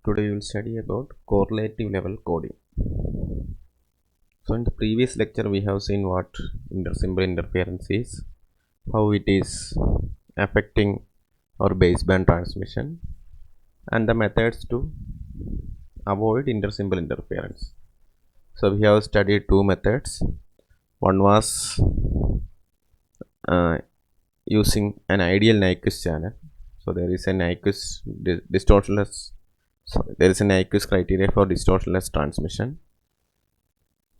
Today we will study about correlative level coding. So in the previous lecture we have seen what intersymbol interference is, how it is affecting our baseband transmission, and the methods to avoid intersymbol interference. So we have studied two methods. One was using an ideal Nyquist channel. So there is a Nyquist distortionless. There is a Nyquist criteria for distortionless transmission.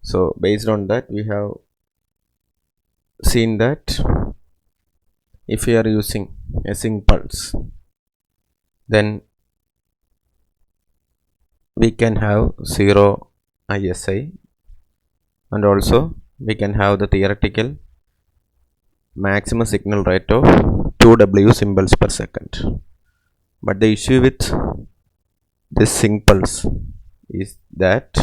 So based on that, we have seen that if we are using a sync pulse, then we can have 0 ISI, and also we can have the theoretical maximum signal rate of 2W symbols per second. But the issue with this sync pulse is that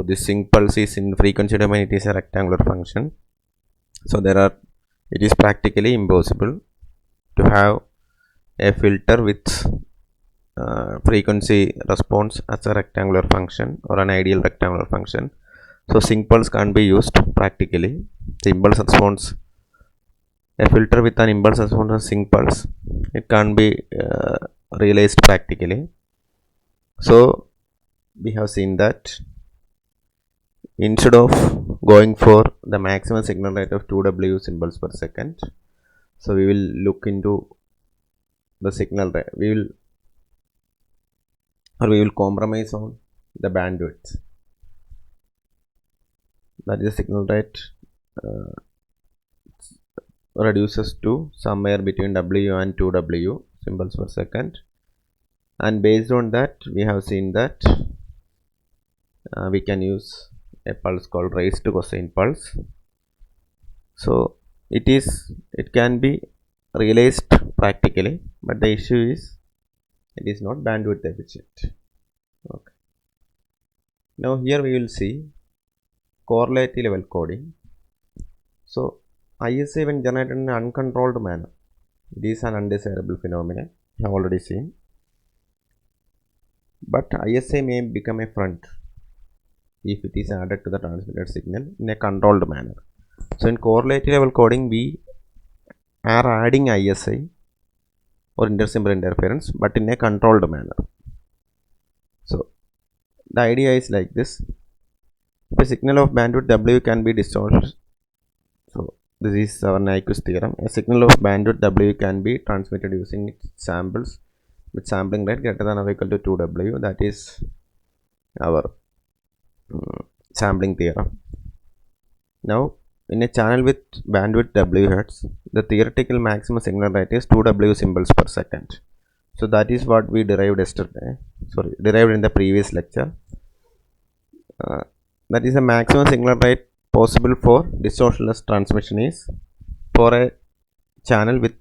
this sync pulse is in frequency domain, it is a rectangular function. So it is practically impossible to have a filter with frequency response as a rectangular function or an ideal rectangular function. So sync pulse can't be used practically. The impulse response, a filter with an impulse response as sync pulse, it can't be realized practically. So we have seen that instead of going for the maximum signal rate of 2W symbols per second, so we will look into the signal rate. We will compromise on the bandwidth. That is, the signal rate reduces to somewhere between W and 2W symbols per second, and based on that we have seen that we can use a pulse called raised cosine pulse. So it can be realized practically, but the issue is it is not bandwidth efficient. Okay. Now here we will see correlative level coding. So ISA, when generated in an uncontrolled manner, it is an undesirable phenomenon, we have already seen. But ISA may become a friend if it is added to the transmitted signal in a controlled manner. So in correlative level coding, we are adding ISI or intersymbol interference, but in a controlled manner. So the idea is like this: if a signal of bandwidth W can be distorted, so this is our Nyquist theorem. A signal of bandwidth W can be transmitted using its samples with sampling rate greater than or equal to 2W. That is our sampling theorem. Now in a channel with bandwidth WHz, the theoretical maximum signal rate is 2W symbols per second. So that is what we derived in the previous lecture. That is the maximum signal rate possible for distortionless transmission is for a channel with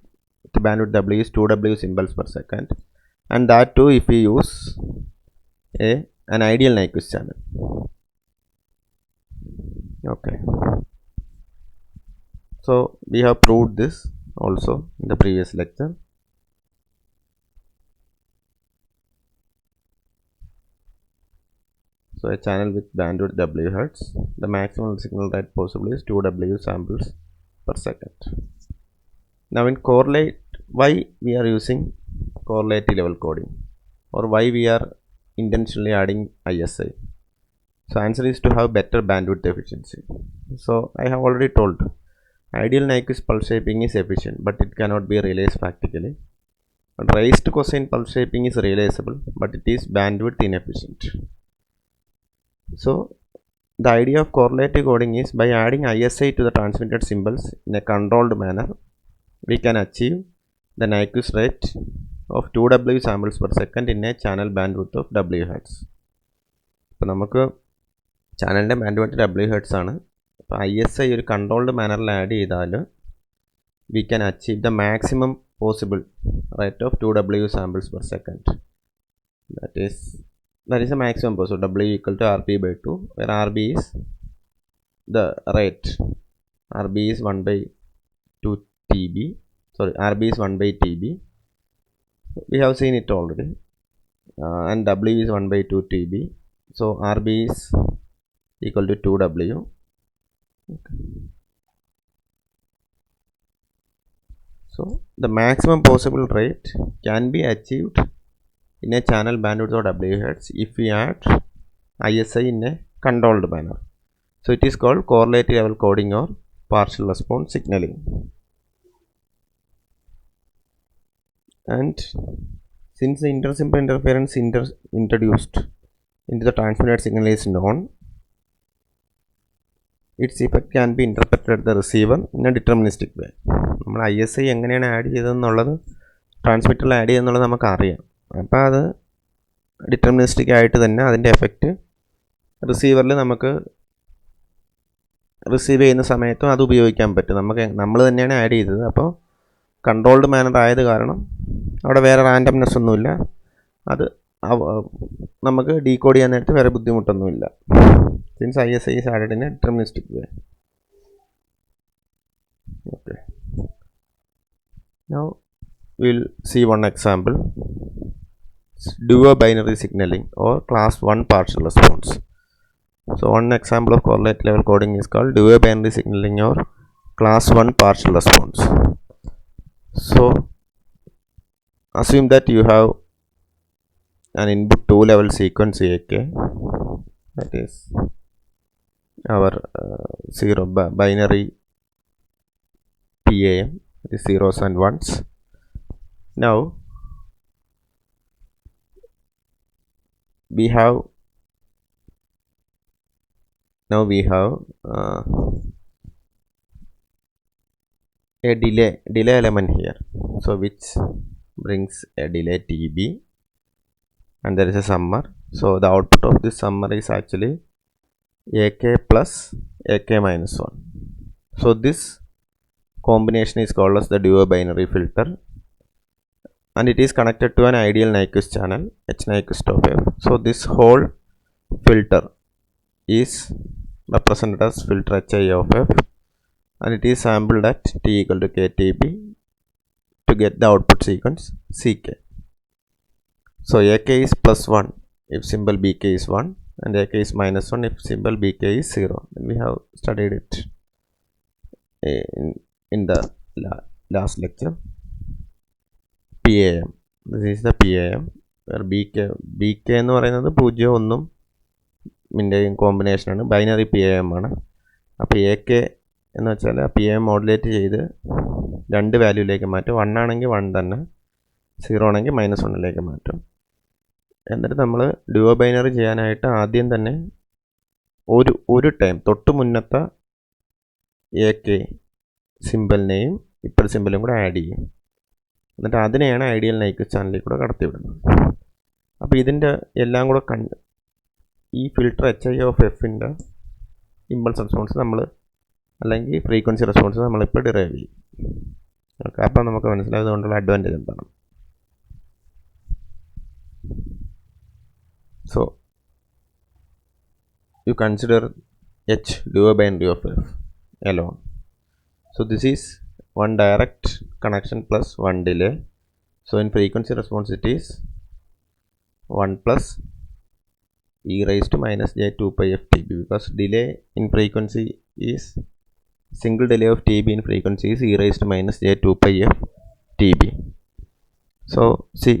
the bandwidth W is 2W symbols per second, and that too if we use an ideal Nyquist channel. Okay. So we have proved this also in the previous lecture. So a channel with bandwidth WHz, the maximum signal rate possible is 2W samples per second. Now in correlate, why we are using correlative level coding, or why we are intentionally adding ISI? So answer is to have better bandwidth efficiency. So I have already told, ideal Nyquist pulse shaping is efficient, but it cannot be realized practically. But raised cosine pulse shaping is realizable, but it is bandwidth inefficient. So the idea of correlative coding is by adding ISI to the transmitted symbols in a controlled manner, we can achieve the Nyquist rate of 2W samples per second in a channel bandwidth of WHz. So നമുക്ക് ചാനലിൻ്റെ bandwidth WHz ആണ്. അപ്പോൾ ISI ഒരു controlled മാനറിൽ add ചെയ്താൽ we can achieve the maximum possible rate of 2W samples per second. That is the maximum possible. W equal to RB by 2, where RB is the rate. RB is 1 by 2 TB. Sorry, RB is 1 by TB. We have seen it already. and W is 1 by 2 TB. So RB is equal to 2W. So the maximum possible rate can be achieved in a channel bandwidth of WHz if we add ISI in a controlled manner. So it is called correlative level coding or partial response signaling. And since the intersimple interference introduced into the transmitted signal is known, its effect can be interpreted at the receiver in a deterministic way. നമ്മൾ ISI എങ്ങനെയാണ് add ചെയ്തതെന്നുള്ളത് ട്രാൻസ്മിറ്ററിൽ add ചെയ്തെന്നുള്ളത് നമുക്കറിയാം. അപ്പോൾ അത് deterministic ആയിട്ട് തന്നെ അതിൻ്റെ effect റിസീവറിൽ നമുക്ക് receive ചെയ്യുന്ന സമയത്തും അത് ഉപയോഗിക്കാൻ പറ്റും. നമ്മൾ തന്നെയാണ് ആഡ് ചെയ്തത്. അപ്പോൾ കൺട്രോൾഡ് മാനർ ആയത് കാരണം അവിടെ വേറെ റാൻഡംനെസ് ഒന്നുമില്ല. അത് നമുക്ക് ഡീകോഡ് ചെയ്യാൻ നേരത്ത് വേറെ ബുദ്ധിമുട്ടൊന്നുമില്ല. Since ISI is added in a deterministic way. Okay. Now we will see one example. Duo binary signaling or class 1 partial response. So one example of correlative level coding is called duo binary signaling or class 1 partial response. So assume that you have an input 2 level sequence AK, that is our binary PAM, that is zeros and ones. Now we have a delay element here, so which brings a delay TB, and there is a summer. So the output of this summer is actually AK plus AK minus 1. So this combination is called as the duo binary filter, and it is connected to an ideal Nyquist channel H Nyquist of F. So this whole filter is represented as filter HI of F, and it is sampled at t equal to KTB to get the output sequence CK. So AK is plus 1 if symbol BK is 1, and AK is minus 1 if symbol BK is 0. And we have studied it in the last lecture. PAM, this is the PAM where BK എന്ന് പറയുന്നത് 0 1 മിൻ്റെയും കോമ്പിനേഷനാണ്, binary PAM ആണ്. അപ്പോൾ AK എന്ന് വെച്ചാൽ ആ PAM modulate ചെയ്ത് രണ്ട് വാല്യൂയിലേക്ക് മാറ്റും. 1 ആണെങ്കിൽ 1 തന്നെ, 0 ആണെങ്കിൽ -1ലേക്ക് മാറ്റും. എന്നിട്ട് നമ്മൾ ഡ്യുവോ ബൈനറി ചെയ്യാനായിട്ട് ആദ്യം തന്നെ ഒരു ടൈം തൊട്ട് മുന്നത്തെ AK സിമ്പിളിനെയും ഇപ്പോൾ സിമ്പിളും കൂടെ ആഡ് ചെയ്യും. എന്നിട്ട് അതിനെയാണ് ഐഡിയൽ നൈക്വിസ്റ്റ് ചാനലിൽ കൂടെ കടത്തിവിടുന്നത്. അപ്പോൾ ഇതിൻ്റെ എല്ലാം കൂടെ ഈ ഫിൽട്ടർ HI of Fൻ്റെ ഇമ്പൾസ് റെസ്പോൺസ് നമ്മൾ അല്ലെങ്കിൽ ഫ്രീക്വൻസി റെസ്പോൺസ് നമ്മളിപ്പോൾ ഡിറൈവ് ചെയ്യും. ഓക്കെ, അപ്പോൾ നമുക്ക് മനസ്സിലായത് കൊണ്ടുള്ള അഡ്വാൻറ്റേജ് എന്താണ്. So you consider H duo binary of F alone. So this is one direct connection plus one delay. So in frequency response it is 1 plus e raised to minus j 2 pi f TB, because delay in frequency is single delay of TB in frequency is e raised to minus j 2 pi f TB. So see,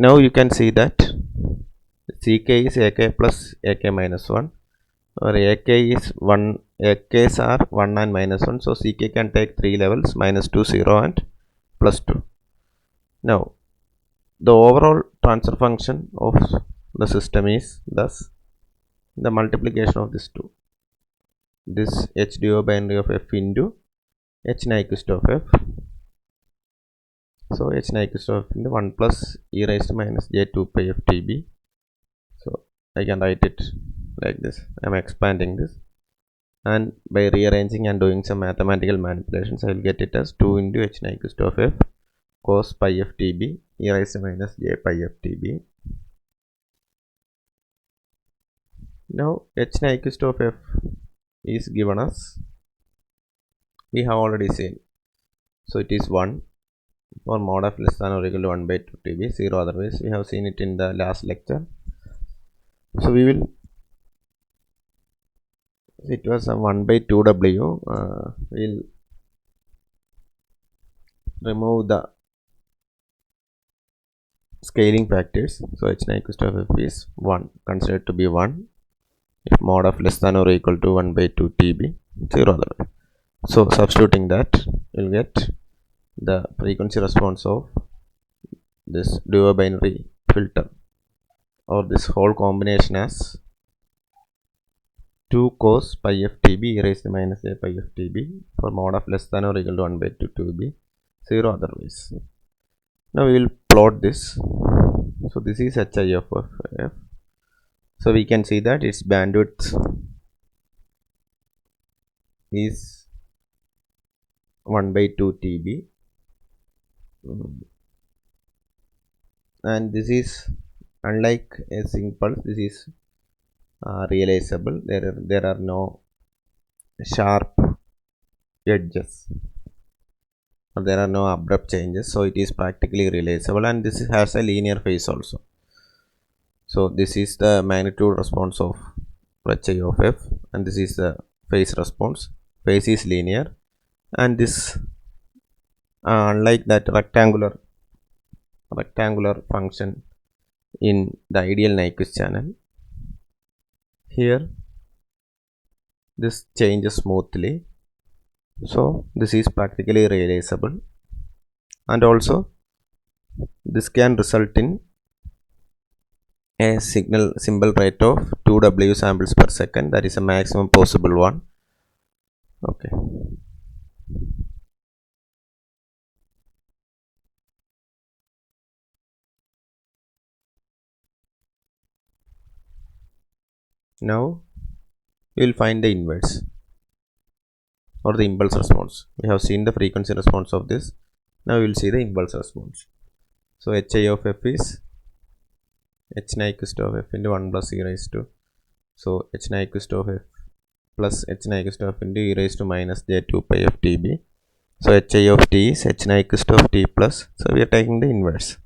now you can see that CK is AK plus AK minus 1, or AK is 1, AKs are 1 and minus 1, so CK can take 3 levels, -2, 0 and +2. Now the overall transfer function of the system is thus the multiplication of these two, this H duo binary of F into H Nyquist of F. So H Nyquist of F into 1 plus e raised to minus j 2 pi f TB. So I can write it like this. I am expanding this, and by rearranging and doing some mathematical manipulations I will get it as 2 into H Nyquist of F cos pi f TB e raised to minus j pi f TB. Now H Nyquist of F is given as we have already seen. So it is 1 for mod of less than or equal to 1 by 2 TB, 0 otherwise. We have seen it in the last lecture. So we will, it was a 1 by 2 W. We'll remove the scaling factors. So h n equals to f is 1, considered to be 1 if mod of less than or equal to 1 by 2 TB, 0 otherwise. So substituting that, you'll get the frequency response of this duo binary filter or this whole combination as 2 cos pi f TB e raised to minus a pi f TB for mod of less than or equal to 1 by 2 TB, 0 otherwise. Now we will plot this. So this is hi of f. So we can see that its bandwidth is 1 by 2 TB, and this is unlike a sync pulse. This is realizable. There are no sharp edges, or there are no abrupt changes, so it is practically realizable, and this has a linear phase also. So this is the magnitude response of hi of f, and this is the phase response. Phase is linear, and this unlike that rectangular function in the ideal Nyquist channel, here this changes smoothly. So this is practically realizable, and also this can result in a symbol rate of 2 W samples per second. That is a maximum possible one. Okay. Now we will find the inverse or the impulse response. We have seen the frequency response of this. Now we will see the impulse response. So hi of f is h Nyquist of f into 1 plus e raised to, so h Nyquist of f plus h Nyquist of f into e raised to minus j 2 pi f TB. So hi of t is h Nyquist of t plus, so we are taking the inverse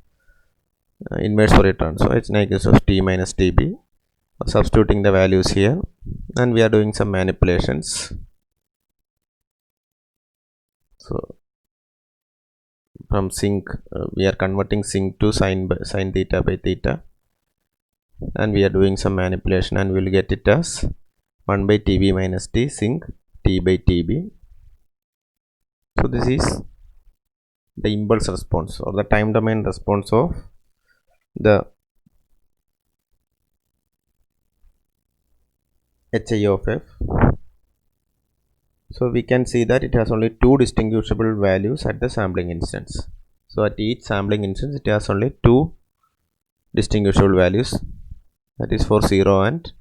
Fourier transform, h Nyquist of t minus TB, substituting the values here, and we are doing some manipulations. So from sinc, we are converting sinc to sin theta by theta, and we are doing some manipulation, and we will get it as 1 by TB minus t sinc t by TB. So this is the impulse response or the time domain response of the hi of f. So we can see that it has only two distinguishable values at the sampling instance. So at each sampling instance it has only two distinguishable values, that is for 0 and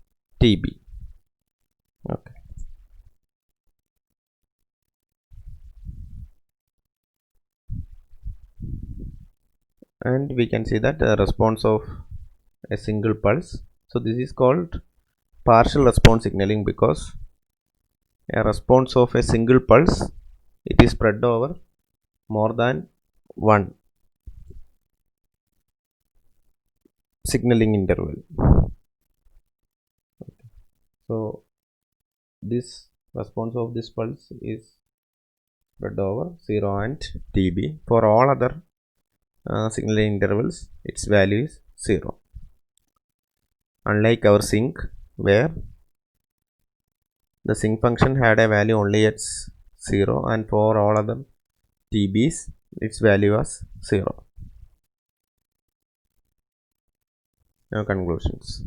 TB. Okay. And we can see that the response of a single pulse. So this is called partial response signaling, because a response of a single pulse, it is spread over more than one signaling interval. Okay. So this response of this pulse is spread over 0 and TB. For all other signaling intervals, its value is 0. Unlike our sync, where the sync function had a value only at 0, and for all other TBs its value was 0. Now conclusions.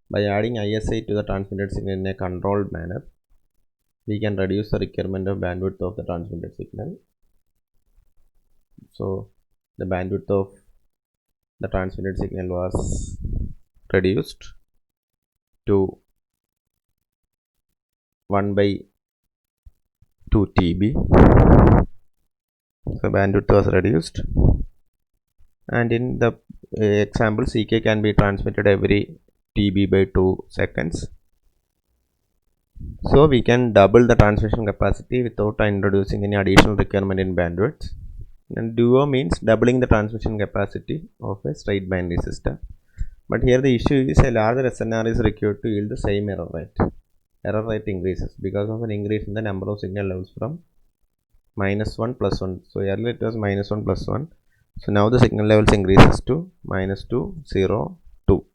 By adding ISI to the transmitted signal in a controlled manner, we can reduce the requirement of bandwidth of the transmitted signal. So the bandwidth of the transmitted signal was reduced to 1 by 2 TB. So bandwidth was reduced, and in the example CK can be transmitted every TB by 2 seconds. So we can double the transmission capacity without introducing any additional requirement in bandwidth. And duo means doubling the transmission capacity of a straight binary system. But here the issue is a larger SNR is required to yield the same error rate. Error rate increases because of an increase in the number of signal levels from -1 plus 1. So earlier it was -1 plus 1. So now the signal levels increases to -2, 0, 2.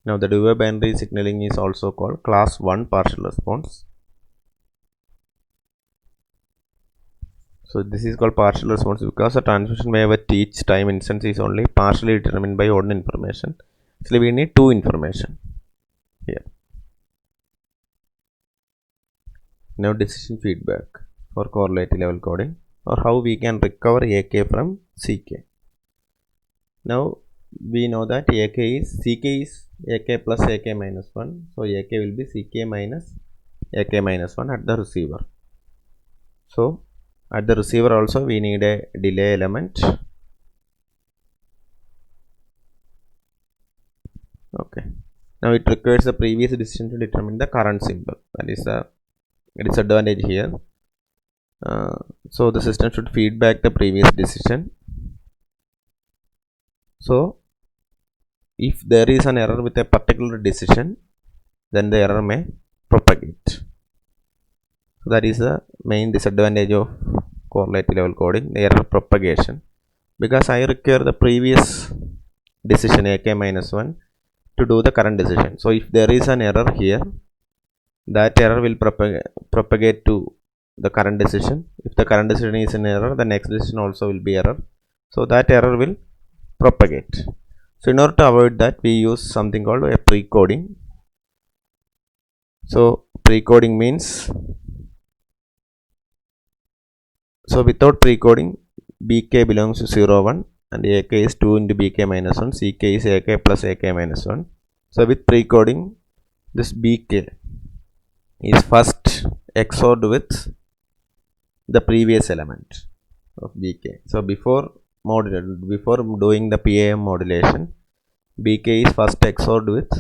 Now the dual binary signaling is also called class 1 partial response. So this is called partial response because the transmission wave at each time instance is only partially determined by one information. Actually we need two information here. Now decision feedback for correlative level coding, or how we can recover AK from CK. Now we know that CK is AK plus AK minus 1. So AK will be CK minus AK minus 1 at the receiver. So at the receiver also we need a delay element. Okay. Now it requires the previous decision to determine the current symbol. That is the disadvantage here. So the system should feed back the previous decision. So if there is an error with a particular decision, then the error may propagate. So that is the main disadvantage of correlative level coding, the error propagation, because I require the previous decision AK minus 1 to do the current decision. So if there is an error here, that error will propagate to the current decision. If the current decision is an error, the next decision also will be error. So that error will propagate. So in order to avoid that, we use something called a pre-coding. So pre-coding means, so without pre-coding, BK belongs to 0, 1 and AK is 2 into BK minus 1, CK is AK plus AK minus 1. So with pre-coding, this BK is first XORed with the previous element of BK. So before doing the PAM modulation, BK is first XORed with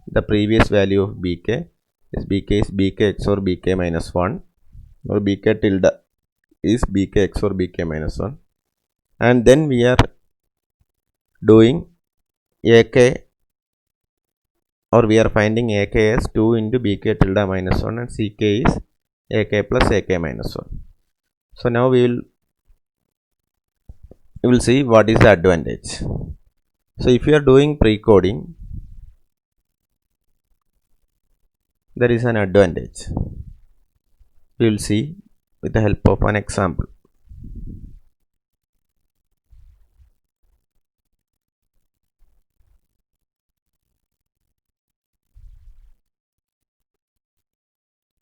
the previous value of BK. This BK is BK XOR BK minus 1, or BK tilde is BK XOR BK minus 1, and then we are doing AK, or we are finding AK as 2 into BK tilde minus 1 and CK is AK plus AK minus 1. So now we will see what is the advantage. So if you are doing pre-coding, there is an advantage. We will see with the help of an example.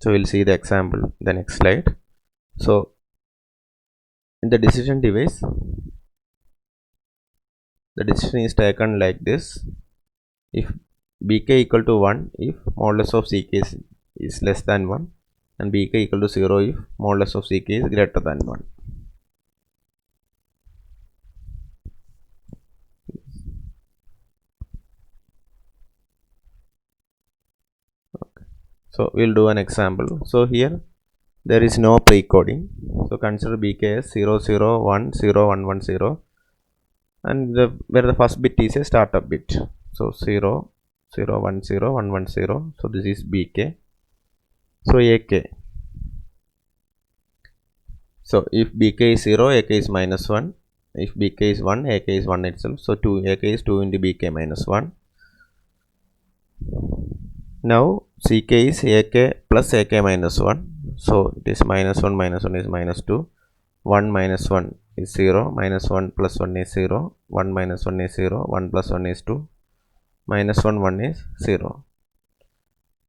So we'll see the example the next slide. So in the decision device, the decision is taken like this: if BK equal to 1 if modulus of CK is less than 1, and BK equal to 0 if modulus of CK is greater than 1. Okay. So we'll do an example. So here there is no pre-coding. So consider BK as 0, 0, 1, 0, 1, 1, 0, and where the first bit is a startup bit. So 0, 0, 1, 0, 1, 1, 0. So this is BK. So AK. So if BK is 0, AK is minus 1. If BK is 1, AK is 1 itself. So AK is 2 into BK minus 1. Now CK is AK plus AK minus 1. So it is minus 1 is minus 2. 1 minus 1 is 0. Minus 1 plus 1 is 0. 1 minus 1 is 0. 1 plus 1 is 2. Minus 1, 1 is 0.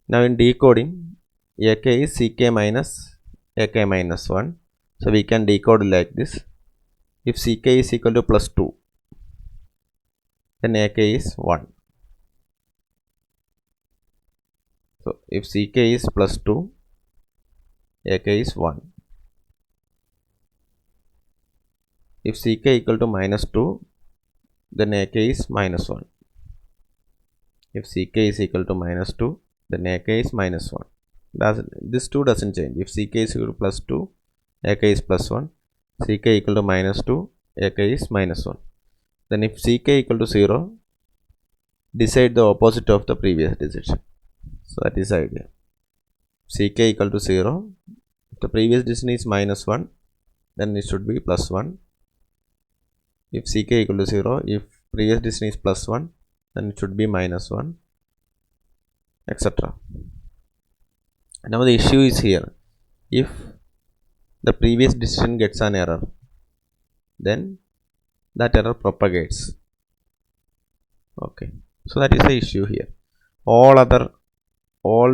Now in decoding, AK is CK minus AK minus 1. So we can decode like this: if CK is equal to plus 2, then AK is 1. So if CK is plus 2, AK is 1. If CK equal to minus 2, then AK is minus 1. If CK is equal to minus 2, then AK is minus 1. This 2 doesn't change. If CK is equal to plus 2, ak is plus 1, ck equal to minus 2, ak is minus 1. Then if ck equal to 0, decide the opposite of the previous decision. So that is the idea. ck equal to 0, if the previous decision is minus 1, then it should be plus 1. If ck equal to 0, if previous decision is plus 1, then it should be minus 1, etc. Now the issue is here. If the previous decision gets an error, then that error propagates. Okay, so that is the issue here. All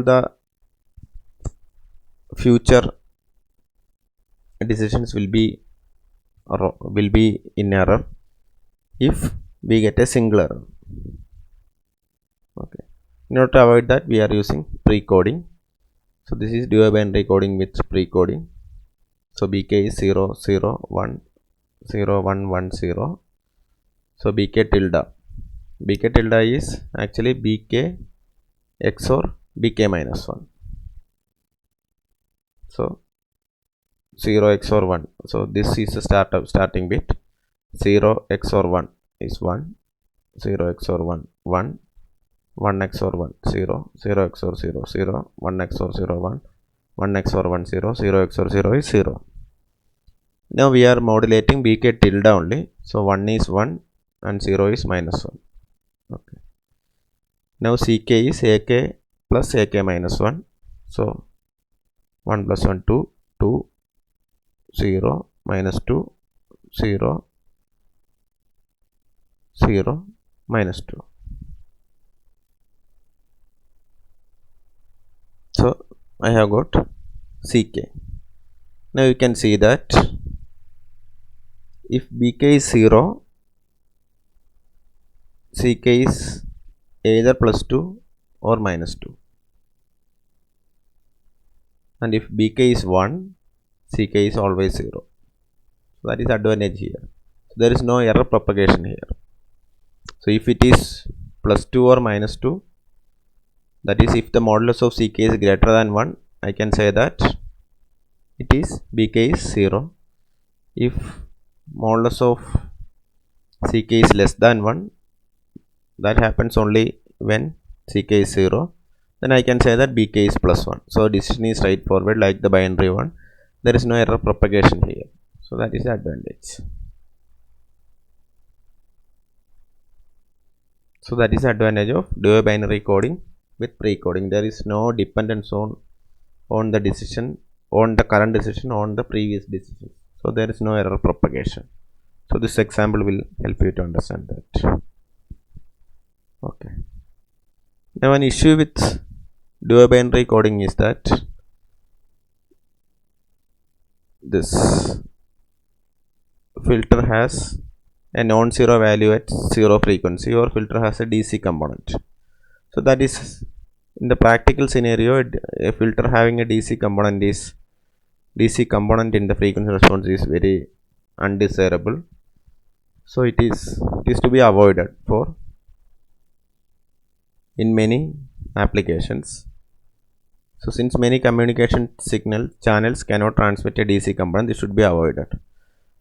the future decisions will be in error if we get a single error. Okay, in order to avoid that, we are using pre-coding. So this is dual binary coding with pre-coding. So bk is 0 0 1 0 1 1 0. So bk tilde is actually bk XOR bk minus 1. So 0 XOR 1. So this is the starting bit. 0 XOR 1 is 1. 0 XOR 1 1. 1 XOR 1 0. 0 XOR 0 0. 1 XOR 0 1. 1 XOR 1 0. 0 XOR 0 is 0. Now we are modulating bk tilde only. So 1 is 1 and 0 is minus 1. Okay. Now ck is ak plus ak minus 1. So 1 plus 1 2 2 0 minus 2 0 0 minus 2. So I have got ck. Now you can see that if bk is 0, ck is either plus 2 or minus 2. And if bk is 1, ck is always 0. So that is advantage here. So there is no error propagation here. So if it is plus 2 or minus 2, that is if the modulus of ck is greater than 1, I can say that it is bk is 0. If modulus of ck is less than 1, that happens only when ck is 0, then I can say that bk is plus 1. So decision is straightforward like the binary one. There is no error propagation here. So that is the advantage. So that is the advantage of dual binary coding with pre-coding. There is no dependence on the decision, on the current decision, on the previous decision. So there is no error propagation. So this example will help you to understand that. Okay. Now an issue with dual binary coding is that this filter has a non-zero value at 0 frequency, or filter has a DC component. So that is, in the practical scenario, a filter having a DC component in the frequency response is very undesirable. So it is to be avoided for in many applications. So since many communication signal channels cannot transmit a DC component, this should be avoided.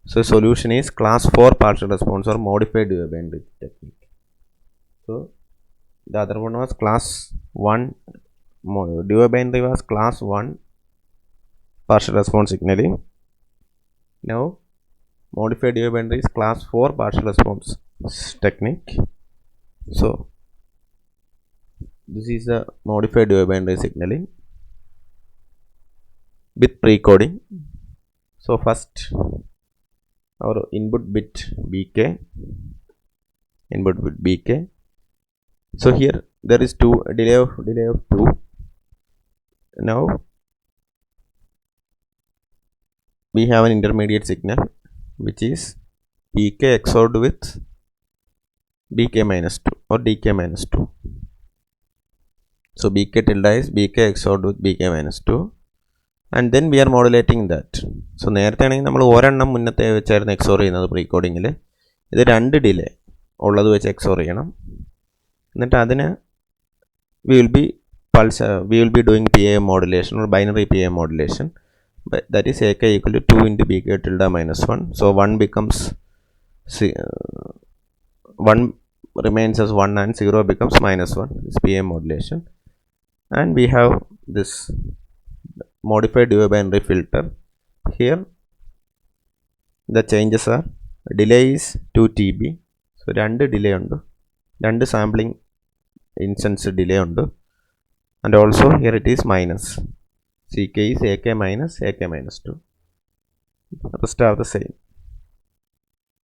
So solution is class 4 partial response or modified dual binary technique. So the other one was class 1, dual binary was class 1 partial response signaling. Now modified dual binary is class 4 partial response technique. So this is a modified dual binary signaling with pre-coding. So first our input bit bk, so here there is delay of 2. Now we have an intermediate signal which is bk XORed with bk minus 2 or dk minus 2. So bk tilde is bk XORed with bk minus 2, and then we are modulating that. So നേരത്തെ ആണെങ്കിൽ നമ്മൾ ഒരെണ്ണം മുന്നത്തെ വെച്ചായിരുന്നു XOR ചെയ്യുന്നത് pre കോഡിങ്ങിൽ. ഇത് 2 delay ഉള്ളത് വെച്ച് എക്സോർ ചെയ്യണം. എന്നിട്ട് അതിന് we will be doing PAM modulation or binary PAM modulation. but that is ak equal to 2 into bk tilde minus 1. So 1 becomes 1 remains as 1 and 0 becomes minus 1. This PAM modulation. And we have this modified dual binary filter. Here the changes are delay is 2 TB. So 2 delay undu. 2 sampling instance delay undu. And also here it is minus. CK is AK minus 2. The rest are the same.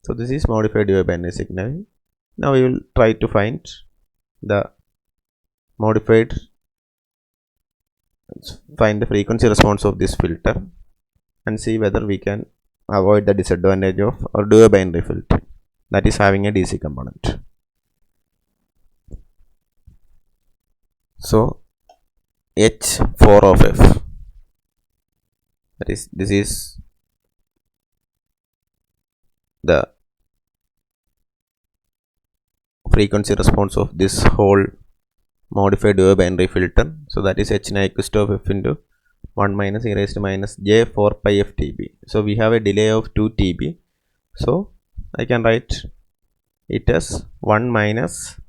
So this is modified dual binary signal. Now we will try to find the modified, find the frequency response of this filter and see whether we can avoid the disadvantage of or dual binary filter, that is having a DC component. So H4 of F, that is, this is the frequency response of this whole modified dual binary filter. So that is H Nyquist of F into 1 minus e raised to minus j 4 pi f TB. So we have a delay of 2 TB. So I can write it as 1 minus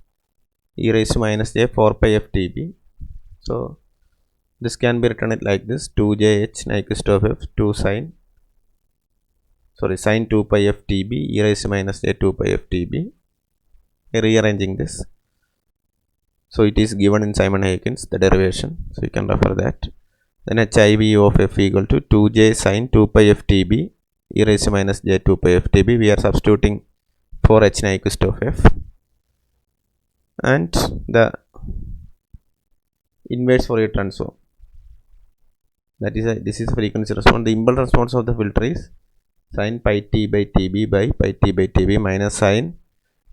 e raised to minus j 4 pi f TB. So this can be written it like this: 2j h Nyquist of f 2 sine, sine 2 pi f TB e raised to minus j 2 pi f TB. Rearranging this, so it is given in Simon-Huygens, the derivation, so you can refer that. Then HIV of f equal to 2j sine 2 pi f TB e raised to minus j 2 pi f TB. We are substituting for h Nyquist of f, and the inverse Fourier transform, that is this is frequency response. The impulse response of the filter is sine pi t by TB by pi t by TB minus sine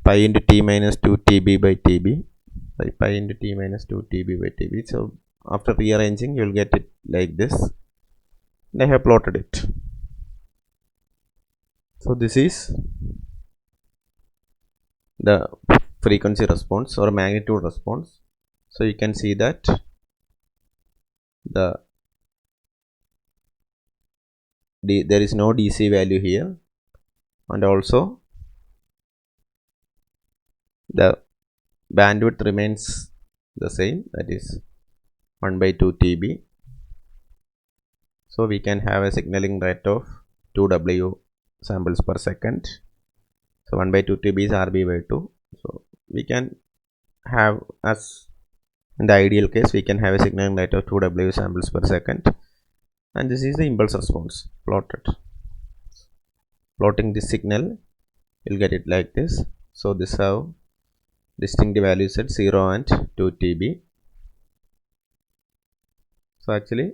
pi into t minus 2 TB by TB by pi into t minus 2 TB by TB. So after rearranging you will get it like this, and I have plotted it. So this is the frequency response or magnitude response. So you can see that there is no DC value here, and also the bandwidth remains the same, that is 1 by 2 TB. So we can have a signaling rate of 2W samples per second. So 1 by 2 TB is RB by 2. So we can have, as in the ideal case, we can have a signaling rate of 2W samples per second, and this is the impulse response plotted. Plotting this signal, you'll get it like this. So this have distinct values at 0 and 2 TB. So actually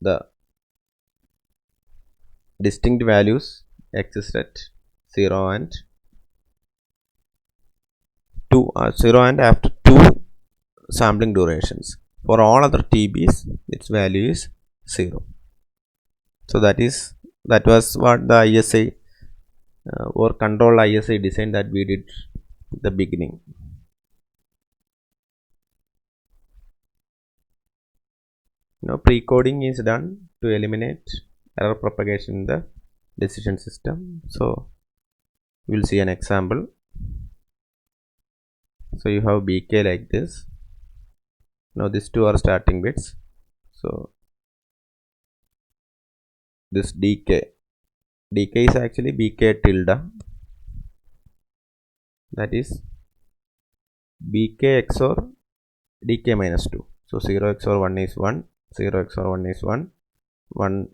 the distinct values exist at 0 and 2 0 and after 2 sampling durations. For all other TBs its value is 0. So that was what the ISI or control ISI design that we did at the beginning. Now pre-coding is done to eliminate error propagation in the decision system. So we will see an example. So you have BK like this. Now these two are starting bits. So this DK is actually BK tilde, that is BK XOR DK minus 2. So 0 XOR 1 is 1, 0 XOR 1 is 1, 1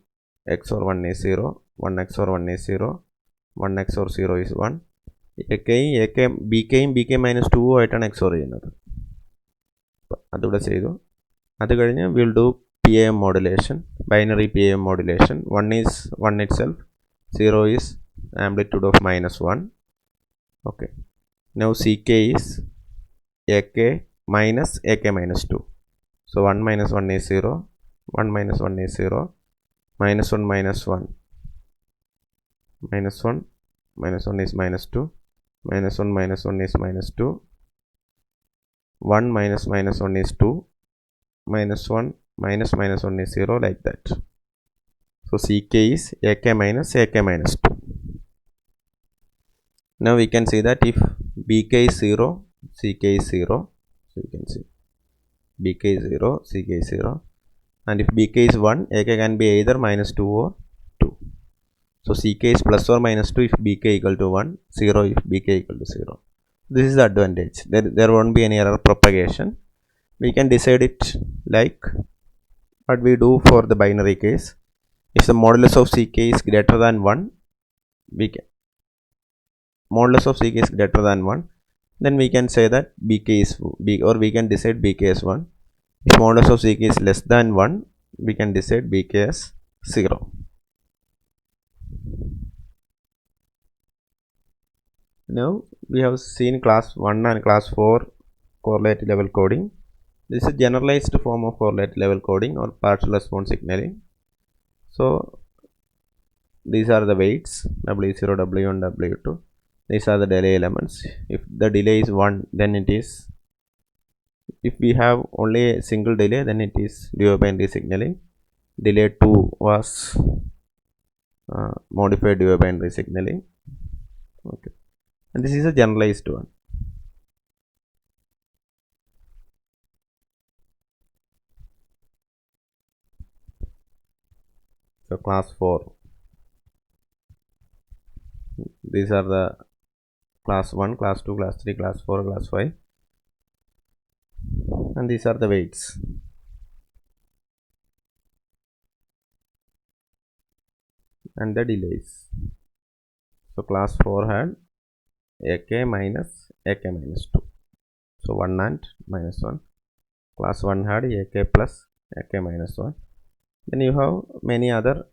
XOR 1 is 0, 1 XOR 1 is 0, 1 XOR 0 is 1. BK minus 2 ആയിട്ടാണ് XOR ചെയ്യുന്നത്. അതുകൂടെ ചെയ്തു. അത് കഴിഞ്ഞ് we will do PAM modulation, binary PAM modulation. 1 is 1 itself, 0 is amplitude of minus 1. Okay. Now CK is AK minus AK minus 2. So 1 minus 1 is 0, 1 minus 1 is 0, minus 1 minus 1, minus 1, minus 1 is minus 2, minus 1 minus 1 is minus 2, 1 minus minus 1 is 2, minus 1 minus minus 1 is 0, like that. So ck is ak minus 2. Now we can see that if bk is 0, ck is 0. So you can see bk is 0, ck is 0, and if bk is 1, ak can be either minus 2 or 2. So ck is plus or minus 2 if bk equal to 1, 0 if bk equal to 0. This is the advantage. There won't be any error propagation. We can decide it like what we do for the binary case. If the modulus of ck is greater than 1, we can modulus of ck is greater than 1, then we can say that bk is b, or we can decide bk as 1. If modulus of ck is less than 1, we can decide bk as 0. Now we have seen class 1 and class 4 correlative level coding. This is a generalized form of correlative level coding or partial response signaling. So these are the weights w0, w1, w2. These are the delay elements. If the delay is 1, then it is, if we have only a single delay, then it is dual binary signaling. Delay 2 was modified dual binary signaling. Okay, and this is a generalized one. So class 4, these are the class 1, class 2, class 3, class 4, class 5, and these are the weights. And the delays. So class 4 had ak minus 2. So 1 and minus 1. Class 1 had ak plus ak minus 1. Then you have many other